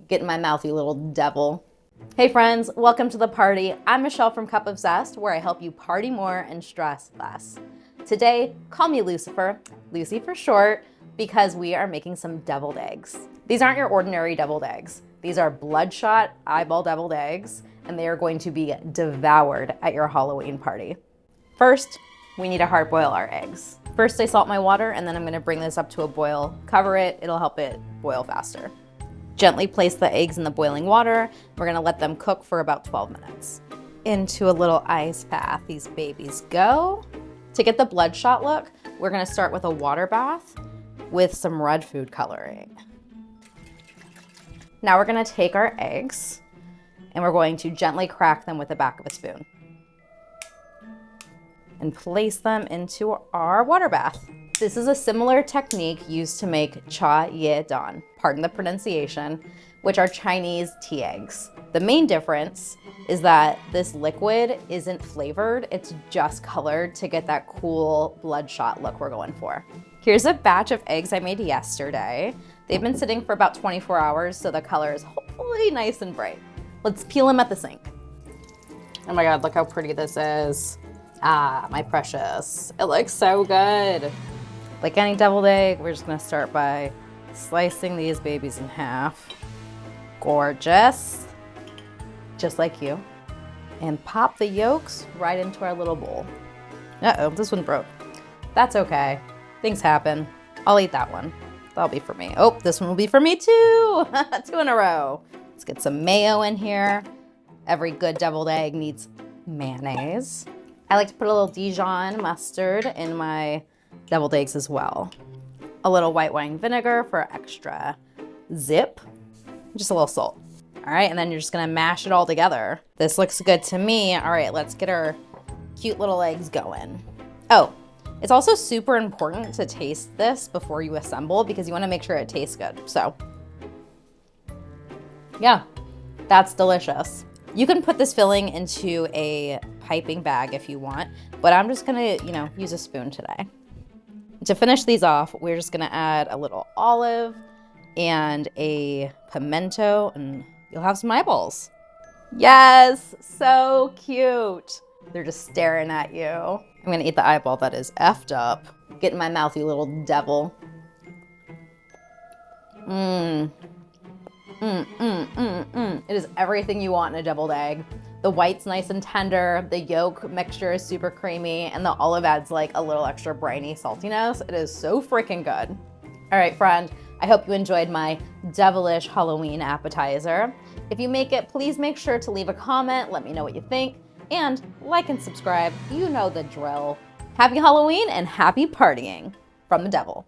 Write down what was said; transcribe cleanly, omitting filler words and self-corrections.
Get in my mouth, you little devil. Hey friends, welcome to the party. I'm Michelle from Cup of Zest, where I help you party more and stress less. Today, call me Lucifer, Lucy for short, because we are making some deviled eggs. These aren't your ordinary deviled eggs. These are Bloodshot Eyeball Deviled Eggs, and they are going to be devoured at your Halloween party. First, we need to hard boil our eggs. First, I salt my water, and then I'm gonna bring this up to a boil, cover it, it'll help it boil faster. Gently place the eggs in the boiling water. We're gonna let them cook for about 12 minutes. Into a little ice bath these babies go. To get the bloodshot look, we're gonna start with a water bath with some red food coloring. Now we're gonna take our eggs and we're going to gently crack them with the back of a spoon and place them into our water bath. This is a similar technique used to make cha ye dan, pardon the pronunciation, which are Chinese tea eggs. The main difference is that this liquid isn't flavored, it's just colored to get that cool bloodshot look we're going for. Here's a batch of eggs I made yesterday. They've been sitting for about 24 hours, so the color is hopefully nice and bright. Let's peel them at the sink. Oh my God, look how pretty this is. Ah, my precious. It looks so good. Like any deviled egg, we're just gonna start by slicing these babies in half. Gorgeous. Just like you. And pop the yolks right into our little bowl. Uh-oh, this one broke. That's okay. Things happen. I'll eat that one. That'll be for me. Oh, this one will be for me too. 2 in a row. Let's get some mayo in here. Every good deviled egg needs mayonnaise. I like to put a little Dijon mustard in my deviled eggs as well. A little white wine vinegar for extra zip. Just a little salt. All right, and then you're just gonna mash it all together. This looks good to me. All right, let's get our cute little eggs going. Oh, it's also super important to taste this before you assemble because you wanna make sure it tastes good. So, yeah, that's delicious. You can put this filling into a piping bag if you want, but I'm just gonna, use a spoon today. To finish these off, we're just gonna add a little olive and a pimento, and you'll have some eyeballs. Yes, so cute. They're just staring at you. I'm gonna eat the eyeball that is effed up. Get in my mouth, you little devil. It is everything you want in a deviled egg. The white's nice and tender, the yolk mixture is super creamy, and the olive adds like a little extra briny saltiness. It is so freaking good. All right, friend, I hope you enjoyed my devilish Halloween appetizer. If you make it, please make sure to leave a comment, let me know what you think, and like and subscribe. You know the drill. Happy Halloween and happy partying from the devil.